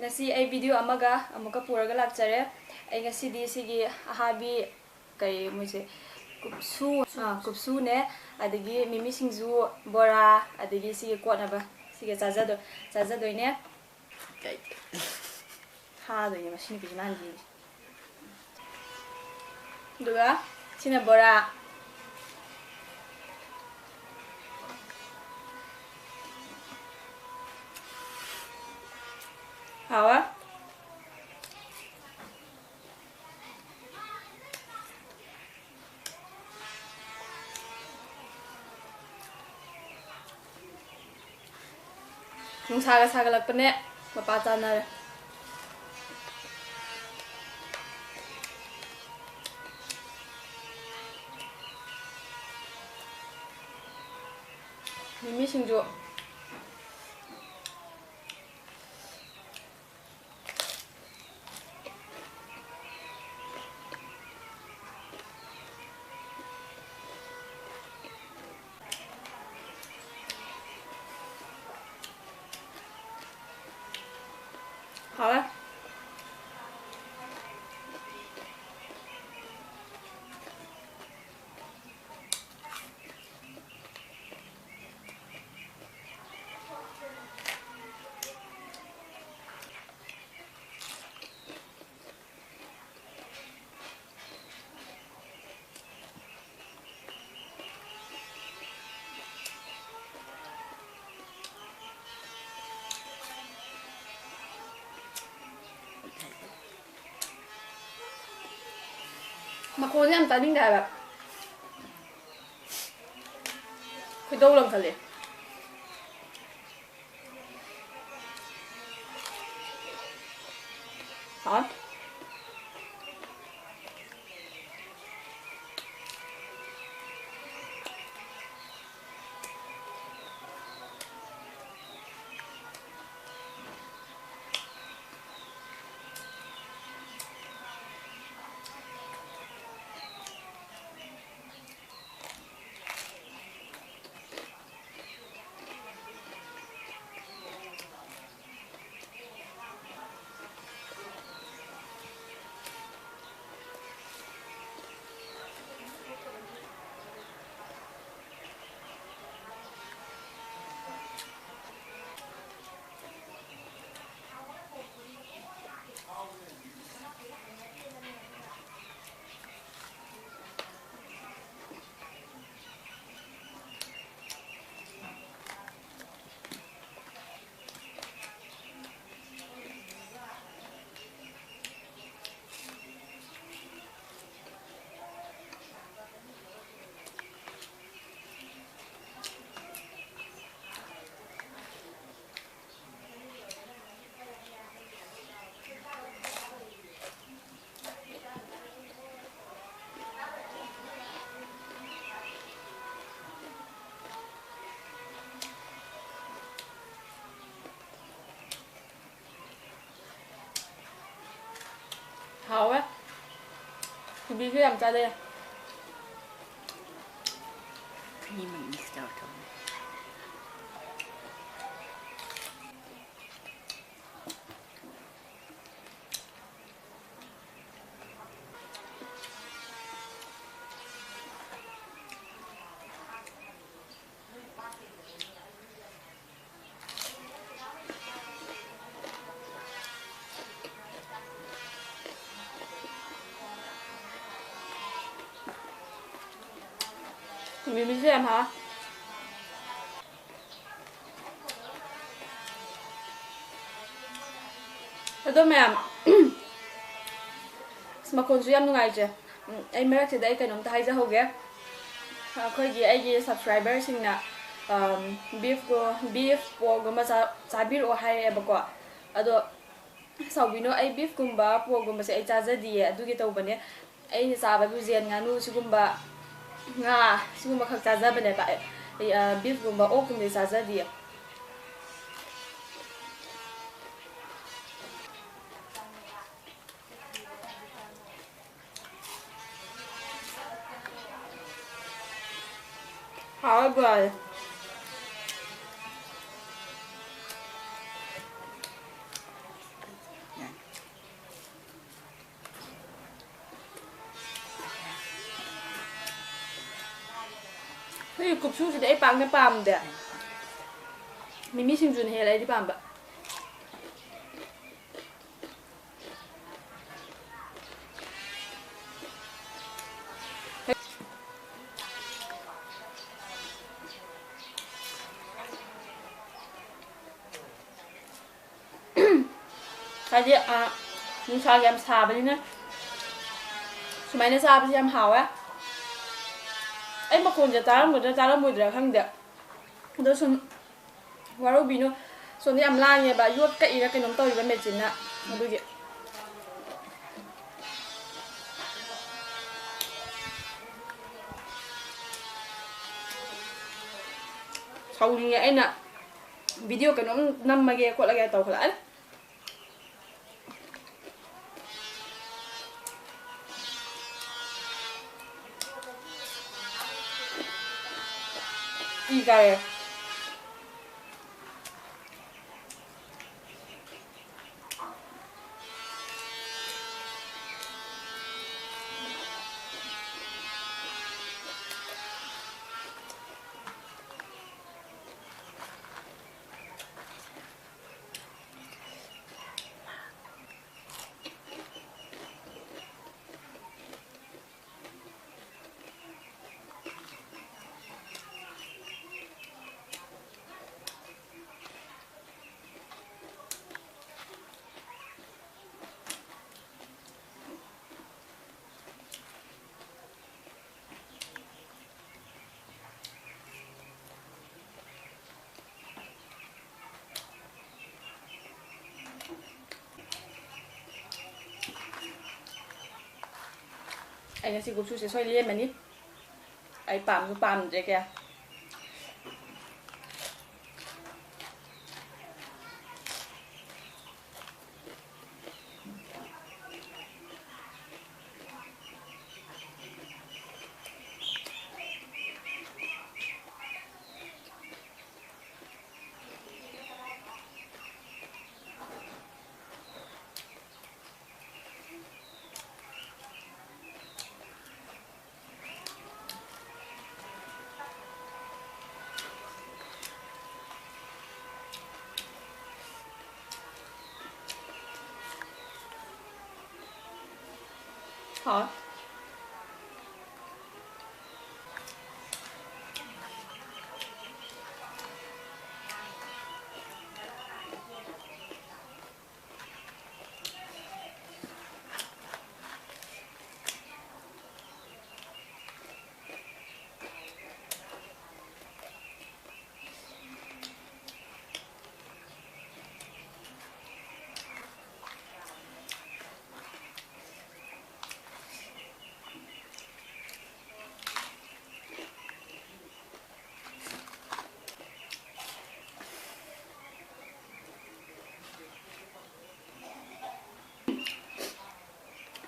ngasi ai video amaga amuka puraga lakchare ai ngasi di sigi ahabi kai muje kupsu ne adigi mimi singju bora adigi sigi kotnaba sigi chajado ne kai ha do ne machine binan di duga sina bora hawa nungsaga sagalakpane mapa chanare mimi singju好了。Makonnya am tadi nggak ada. Kita ulang kali. Hả? Hảo á. Thì bí khi làm ra đây à? Khi mình mix rồi thôi. Mình xem hả? Ito ma'am. Makon su yam nungai je. Ay merak sida ay kanong tahay sa hoge. Ako'y ay subscriber sing na beef pork gumba sabir o hay eba ko. Ado saubino ay beef gumba pork gumba sa ay chaza diye adugi tawbane ay ni saba bu zen nganu sigumba nga sigumba khak chaza bane ba beef gumba o gumba chaza diye. Hảo rồi. ꯁꯤ ꯀꯨꯞꯁꯨꯁꯤꯗꯤ ꯑꯩ ꯄꯥꯛꯅ ꯄꯥꯝꯗꯦ ꯃꯤꯃꯤ ꯁꯤꯡꯖꯨꯅ ꯍꯦꯜꯂꯦ ꯑꯩꯗꯤ ꯄꯥꯝꯕ ꯍꯥꯏꯗꯤ ꯅꯨꯡꯁꯥꯒꯤ ꯌꯥꯝ ꯁꯥꯕꯅꯤꯅ ꯁꯨꯃꯥꯏꯅ ꯆꯥꯕꯁꯤ ꯌꯥꯝ ꯍꯥꯎꯋꯦ ꯑꯩ ꯃꯈꯣꯟꯁꯦ ꯇꯥꯔꯝꯒꯗ꯭ꯔꯥ ꯇꯥꯔꯝꯃꯣꯏꯗ꯭ꯔꯥ ꯈꯪꯗꯦ ꯑꯗꯣ ꯁꯨꯝ ꯋꯥꯔꯧꯕꯤꯅꯨ ꯁꯣꯝꯗ ꯌꯥꯝ ꯂꯥꯡꯉꯦꯕ ꯌꯣꯠ ꯀꯛꯏꯔꯥ ꯀꯩꯅꯣꯝ ꯇꯧꯔꯤꯕ ꯃꯦꯆꯤꯟꯅ ꯑꯗꯨꯒꯤ ꯁꯥꯎꯅꯤꯡꯉꯦ ꯑꯩꯅ ꯚꯤꯗꯤꯑꯣ ꯀꯩꯅꯣꯝ ꯅꯝꯃꯒꯦ ꯈꯣꯠꯂꯒꯦ ꯇꯧꯈꯠꯂꯛꯑꯅꯤ ꯏ ꯀꯥꯔꯦ ꯑꯩ ꯉꯁꯤ ꯀꯨꯞꯁꯨꯁꯦ ꯁꯣꯏ ꯂꯦꯝꯃꯅꯤ ꯑꯩ ꯄꯥꯝꯁꯨ ꯄꯥꯝꯗ꯭ꯔꯦ ꯀꯌꯥ hả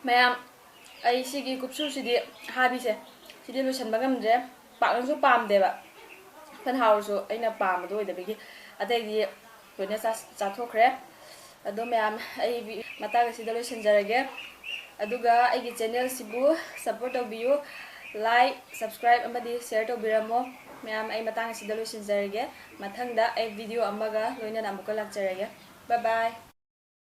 ꯃꯌꯥꯝ ꯑꯩ ꯁꯤꯒꯤ ꯀꯨꯞꯁꯨꯁꯤꯗꯤ ꯍꯥꯕꯤꯁꯦ ꯁꯤꯗꯤ ꯂꯣꯏꯁꯟꯕ ꯉꯝꯗ꯭ꯔꯦ ꯄꯥꯛꯅꯁꯨ ꯄꯥꯝꯗꯦꯕ ꯐꯟ ꯍꯥꯎꯔꯁꯨ ꯑꯩꯅ ꯄꯥꯝꯕꯗꯣ ꯑꯣꯏꯗꯕꯒꯤ ꯑꯇꯩꯗꯤ ꯂꯣꯏꯅ ꯆꯥꯊꯣꯛꯈ꯭ꯔꯦ ꯑꯗꯣ ꯃꯌꯥꯝ ꯑꯩ ꯃꯇꯥꯡ ꯑꯁꯤꯗ ꯂꯣꯏꯁꯤꯟꯖꯔꯒꯦ ꯑꯗꯨꯒ ꯑꯩꯒꯤ ꯆꯦꯅꯦꯜꯁꯤꯕꯨ ꯁꯞꯄꯣꯔꯠ ꯇꯧꯕꯤꯌꯨ ꯂꯥꯏꯛ ꯁꯕꯁꯀ꯭ꯔꯥꯏꯕ ꯑꯃꯗꯤ ꯁꯦꯌꯔ ꯇꯧꯕꯤꯔꯝꯃꯣ ꯃꯌꯥꯝ ꯑꯩ ꯃꯇꯥꯡ ꯑꯁꯤꯗ ꯂꯣꯏꯁꯤꯟꯖꯔꯒꯦ ꯃꯊꯪꯗ ꯑꯩ ꯚꯤꯗꯤꯑꯣ ꯑꯃꯒ ꯂꯣꯏꯅꯅ ꯑꯃꯨꯛꯀ ꯂꯥꯛꯆꯔꯒꯦ ꯕꯥꯏ ꯕꯥꯏ